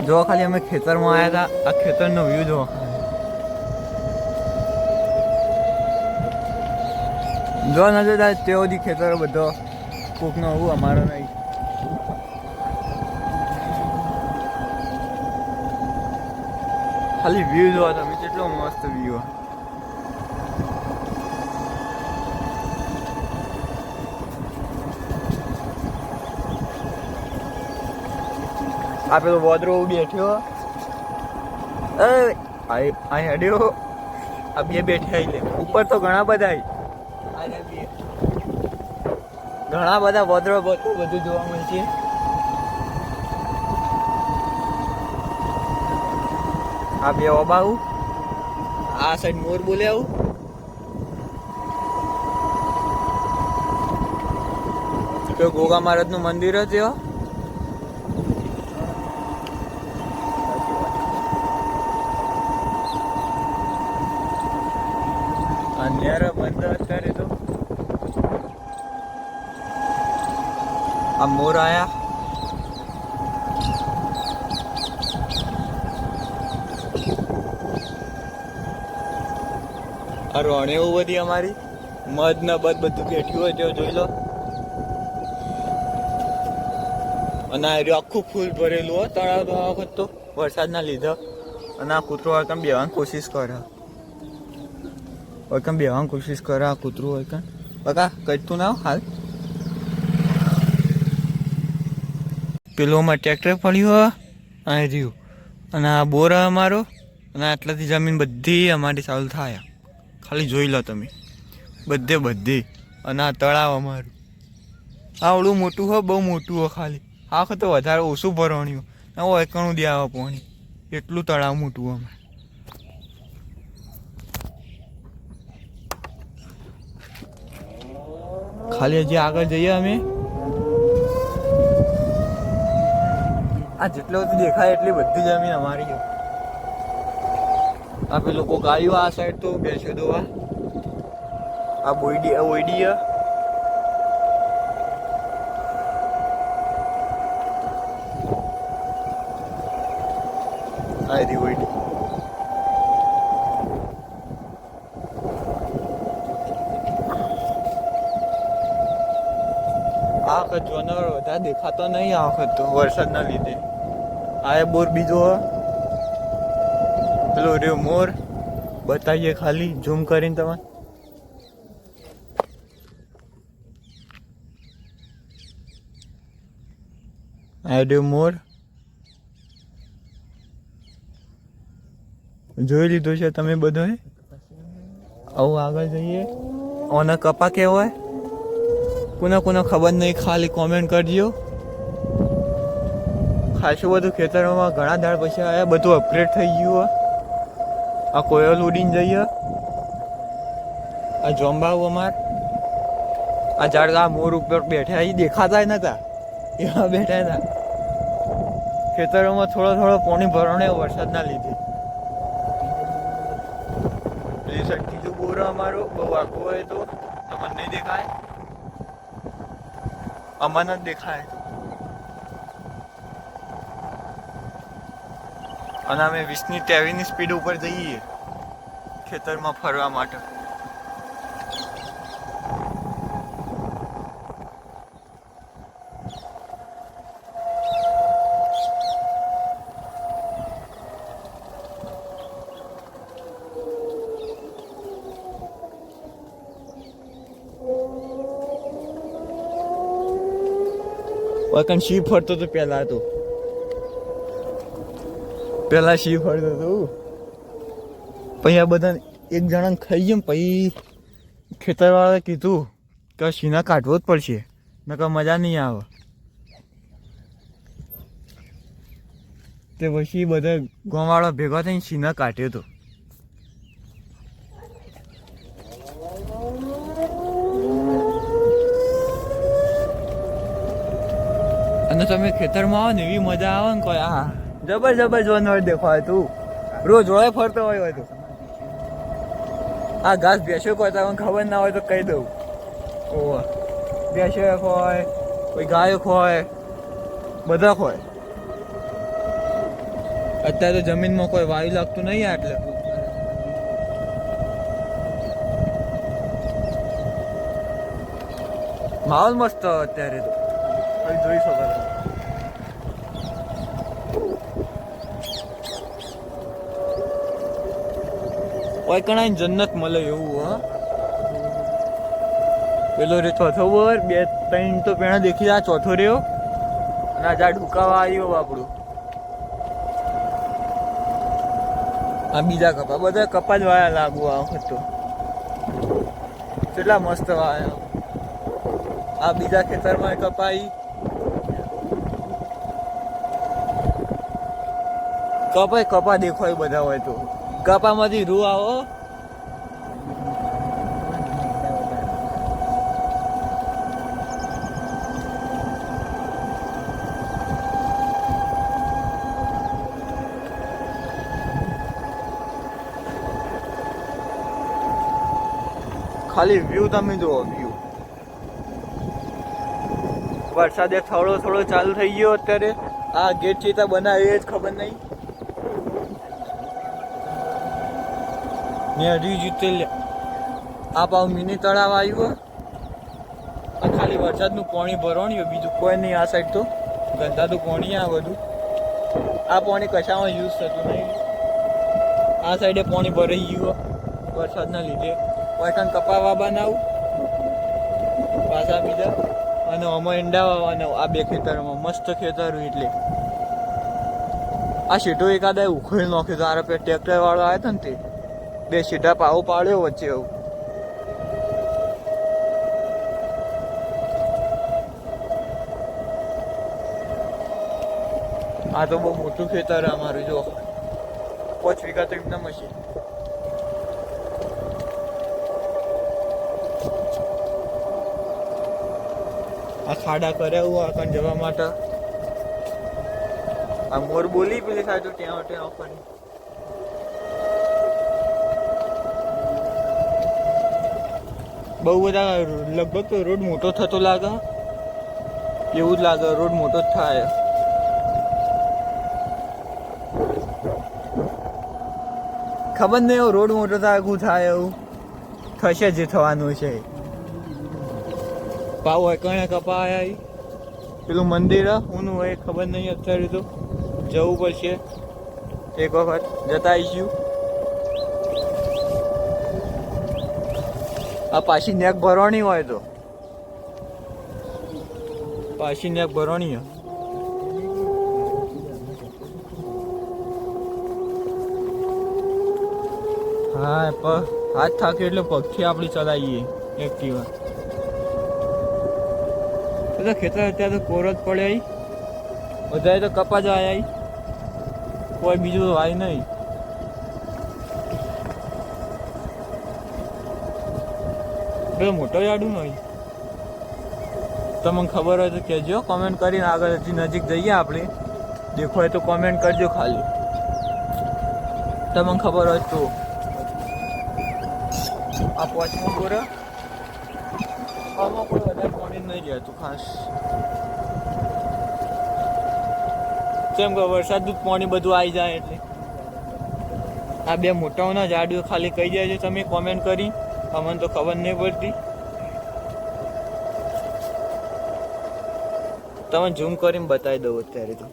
જો ખાલી અમે ખેતરમાં આવ્યા હતા, આ ખેતરનો વ્યૂ જો. જો નજર થાય તે બધી ખેતરો બધો કોકનો આવું, અમારો નહીં. ખાલી વ્યૂ જોવા તમે, કેટલો મસ્ત વ્યૂ. આ પેલો વોદરો બેઠ્યો, અહીં હડ્યો. આ બે બેઠ્યા લે ઉપર તો ઘણા બધા, ઘણા બધા વોદરો બધું જોવા મળશે. આ બે ઓબાવું, આ સાઈડ મોર બોલે આવું. તો ગોગા મહારાજ નું મંદિર જ એવો. અંધેરો બંધ અત્યારે તો. આ મોર આયા. આ રોણે એવું બધી અમારી મધ ને બધું બેઠ્યું હોય તે જોઈ લો. અને આ આખું ફૂલ ભરેલું હોય તળાવ તો આ વખત તો વરસાદના લીધે. અને આ કૂતરો હોય બેવાની કોશિશ કરે, હોય બેવાની કોશિશ કરે આ કૂતરું હોય કાં. બકા કટતું ના હાલ. પેલું ટ્રેક્ટર પડ્યું અહીં રહ્યું. અને આ બોર અમારો. અને આટલાથી જમીન બધી અમારી ચાલુ થાય. ખાલી જોઈ લો તમે, બધી. અને આ તળાવ અમારું આવડું મોટું હોય, બહુ મોટું હોય. ખાલી આ વખત તો વધારે ઓછું ભરણ્યું. નવો એકણું દે આવે પાણી, એટલું તળાવ મોટું અમારે. ખાલી હજી આગળ જઈએ અમે. આ જેટલો દેખાય એટલી બધી જમીન અમારી છે. આ પેલો કોક આવ્યો આ સાઈડ તો બેસે દોવા. આ ઓઈડી આ ઓઈડી. આ વખત જોનવર વધારે દેખાતો નહીં. આ વખત તો વરસાદના લીધે. આ બોર બીજો પેલો રહ્યો મોર. બતાવીએ ખાલી ઝૂમ કરીને તમે. આ રહ્યો મોર. જોઈ લીધું છે તમે બધાએ. આવું આગળ જઈએ. ઓને કપા કહેવાય. કોને ખબર નહીં, ખાલી કોમેન્ટ કરજો. ખાસું બધું ખેતરોમાં ઘણા દાળ પછી આવ્યા, બધું અપગ્રેડ થઈ ગયું. આ કોયલ ઉડીને જઈએ. આ જોંબાવ અમાર. આ ઝાડ આ મોર ઉપર બેઠા, એ દેખાતા નતા, એવા બેઠા હતા. ખેતરોમાં થોડો પાણી ભરણે વરસાદના લીધે. બીજું બોર અમારો બહુ આખું હોય તો તમને નહીં દેખાય, અમને જ દેખાય. અને અમે 20ની 23ની સ્પીડ ઉપર જઈએ ખેતરમાં ફરવા માટે. શી ફરતો હતો પેલા તો. પેલા શી ફરતો હતો, પછી આ બધા એક જણાને ખાઈ ગયું. પછી ખેતરવાળાએ કીધું કે શીના કાઢવો જ પડશે, નકર મજા નહીં આવે. તે પછી બધા ગામવાળા ભેગા થઈને શીના કાઢ્યો હતો. અને તમે ખેતરમાં આવો ને એવી મજા આવે ને કોઈ. હા જબર જોનવર દેખાય. તું રોજ જોડે ફરતો હોય તું. આ ઘાસ ભેંસો કોઈ તમને ખબર ના હોય તો કહી દઉં. ઓહ ભેંસો હોય, કોઈ ગાયો હોય, બધા હોય. અત્યારે તો જમીનમાં કોઈ વાયુ લાગતું નહીં એટલે માહોલ મસ્ત અત્યારે તો જોઈ શકો છો. કોઈ કણાય જન્નત મળે એવું. હા પેલો રે ચોથો બર 2-3 તો પેણા દેખી આ ચોથો રહ્યો અને આ જા ઢુકાવા આવ્યો આપણું. આ બીજા કપા બધા કપા જ વાયા લાગુ આ વખત તો કેટલા મસ્ત વાયા. આ બીજા ખેતરમાં કપાઈ કપા દેખાય બધા હોય તો કપામાંથી રૂ આવો. ખાલી વ્યૂ તમે જુઓ વ્યૂ. વરસાદે થોડો ચાલુ થઈ ગયો અત્યારે. આ ગેટ ચીતા બનાવે એ જ ખબર નહીં ને હજી જીતે. આ પાવ મિની તળાવ આવ્યું. આ ખાલી વરસાદનું પાણી ભરવાનું બીજું કોઈ નહીં. આ સાઈડ તો ગંદાતું પાણી આ બધું. આ પાણી કશામાં યુઝ થતું નહીં. આ સાઈડે પાણી ભરાઈ ગયું વરસાદના લીધે. વાટણ કપાવા બનાવું પાછા બીજા અને આમાં ઈંડા વાવવાના. આ બે ખેતરમાં મસ્ત ખેતર એટલે આ શીટો એકાદા ઉખેલ નાખ્યો તો. આ ટ્રેક્ટર વાળો આવ્યો હતો ને તે 2 શીટા પાવો પાડ્યો વચ્ચે. એવું આ તો બહુ મોટું ખેતર અમારું. જો 5 વીઘા તો એકદમ હશે. આ ખાડા કર્યા હું આકણ જવા માટે. આ મોર બોલી પેલી થાય તો ત્યાં ફરી. બહુ બધા લગભગ તો રોડ મોટો થતો લાગે એવું જ લાગે. રોડ મોટો જ થાય. ખબર નહીં એવું રોડ મોટો થાય શું થાય. એવું થશે જે થવાનું છે. પાવ કણે કપા આવ્યા. પેલું મંદિર હું હોય ખબર નહીં અત્યારે તો જવું પડશે એક વખત. જતા આવીશું. આ પાછી નેક ભરવાની હોય તો પાછી નેક ભરવાની. હા હાથ થાકે એટલે પગથી આપણે ચલાવીએ એક્ટિવા. બધા ખેતર અત્યારે તો કોરત પડે. બધા તો કપા જ આવ્યા. કોઈ બીજું વાય નહીં. બે મોટો યાડું નહીં. તમને ખબર હોય તો કહેજો કોમેન્ટ કરીને. આગળ હજી નજીક જઈએ આપણે. દેખો હોય તો કોમેન્ટ કરજો ખાલી તમને ખબર હોય તો. આ 5મો બોર આમાં કોઈ વધારે પાણી નહીં રહેતું ખાસ. કેમ કે વરસાદનું પાણી બધું આવી જાય એટલે. આ 2 મોટાઓના ઝાડીઓ ખાલી કહી દેજો તમે કોમેન્ટ કરી. અમને તો ખબર નહીં પડતી. તમે ઝૂમ કરીને બતાવી દઉં અત્યારે તો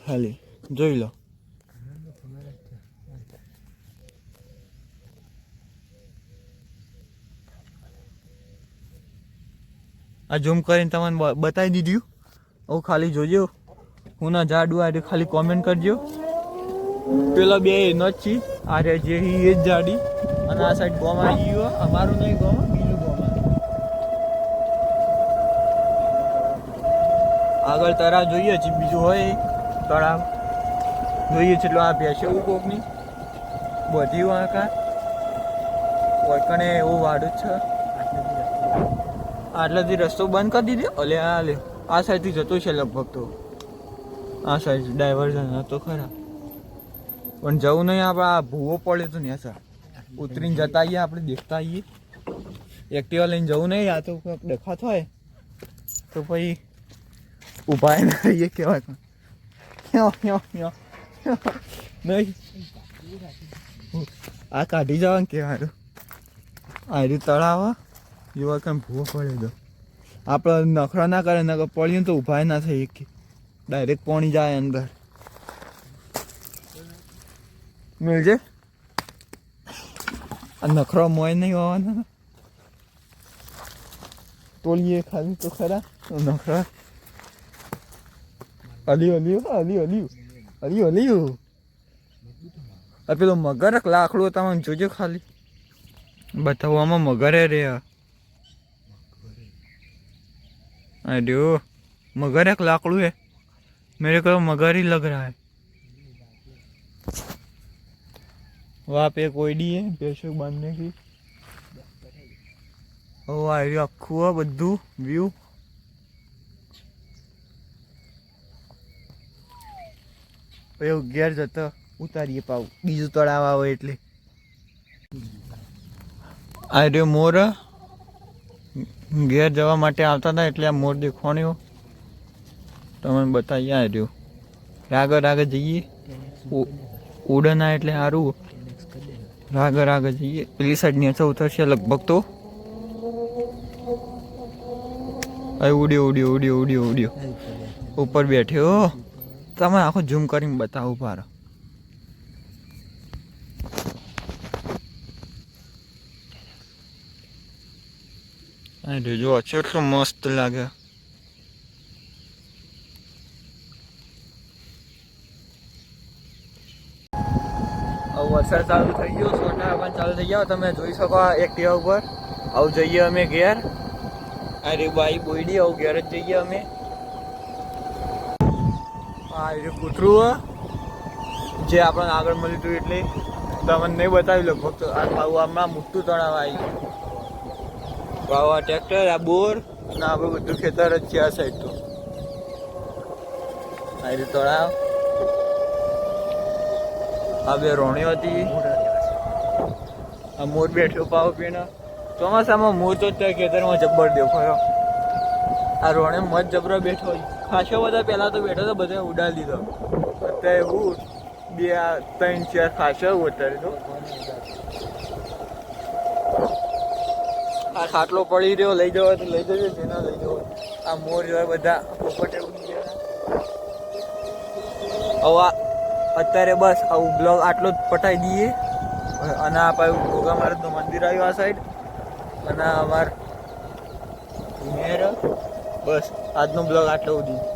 ખાલી જોઈ લો. આ ઝૂમ કરીને તમને બતાવી દીધું. હું ખાલી જોજો હું ના ઝાડું આ ખાલી કોમેન્ટ કરજો. પેલા 2 એનો જ છે. આ રે જે એ જ ઝાડી અને આ સાઈડ ગોમ આવી ગયો. અમારું નહીં ગોમ બીજું ગોમ. આગળ તળાવ જોઈએ છે બીજું હોય તળાવ જોઈએ છે. એટલે આ ભેંસે એવું કોકની બધી વાંકા વળકણે એવું વાડું જ છે. આટલાથી રસ્તો બંધ કરી દીધો. અલે આ સાઈડથી જતો છે લગભગ તો. આ સાઈડ ડાયવર્ઝન હતો ખરા પણ જવું નહીં. આપણે આ ભૂવો પડે તો ને સર ઉતરીને જતા આવીએ. આપણે દેખતા આવીએ. એક્ટિવા લઈને જવું નહીં. આ તો દેખાતો હોય તો પછી ઊભા ના રહીએ. કહેવાય નહીં આ કાઢી જવાનું કે હારું આર્યું તળાવ જોવા કાંઈ ભૂવો પડે તો આપણે નખરા ના કરે નકર પડ્યું તો ઊભા ના થઈ એક ડાયરેક્ટ પાણી જાય અંદર મિલજે આ નખરો મોય નહીં હોવાના તોલીએ ખાલી તો ખરા નખરા અલિયું આ પેલો મગર લાકડું તમે જોજો ખાલી બતાવવામાં મગરે રે अरे मगर एक लाकड़ू है मेरे को मगर ही लग रहा है वहाँ पे कोयडी है भैंसों बांधने की ओ आ आखू बधु व्यू घेर जता उतारीए पाव बीजू तळाव आवे એટલે आ रे मोर ઘેર જવા માટે આવતા હતા એટલે આ મોર દેખવાણ્યો તમને બતાવીએ આ રહ્યો આગળ જઈએ ઉડના એટલે સારું આગળ જઈએ પેલી સાઈડ નીચે ઉતરશે લગભગ તો ઉડ્યો ઉપર બેઠ્યો તમે આખો ઝૂમ કરીને બતાવો પારો અરે જો કેટલું મસ્ત લાગે વરસાદ ચાલુ થઈ ગયો છોટા પણ ચાલુ થઈ ગયા તમે જોઈ શકો એક્ટિવા ઉપર આવું જઈએ અમે ઘેર અરે બાઈ બોયડી આવું ઘેર જ જઈએ અમે આ કૂતરું જે આપણને આગળ મળ્યું હતું એટલે તમને નહીં બતાવી લગભગ તો આ હમણાં મોટું તળાવ આવી વાવા ટ્રેક્ટર આ બોર અને આ બધું ખેતર જ છે આ સાઈડ તો આ તળાવ આ બે રોણીઓ હતી આ મોર બેઠો પાવ પીને ચોમાસામાં મોર તો ત્યાં ખેતરમાં જબ્બર દેખાયો આ રોણે મત જબરો બેઠો ખાસો બધા પહેલા તો બેઠો તો બધા ઉડાડી દીધો અત્યારે હું 2 3 4 ખાસો ઉતારી તો આ ખાટલો પડી રહ્યો લઈ જવો તો લઈ જજો જેના લઈ જવો આ મોર જોવા બધા પોપટે ઉડી ગયા હવે અત્યારે બસ આવું બ્લોગ આટલો જ પટાઈ દઈએ અને આ પાછું ગોગા મહારાજનું મંદિર આવ્યું આ સાઈડ અને અમાર બસ આજનો બ્લોગ આટલો સુધી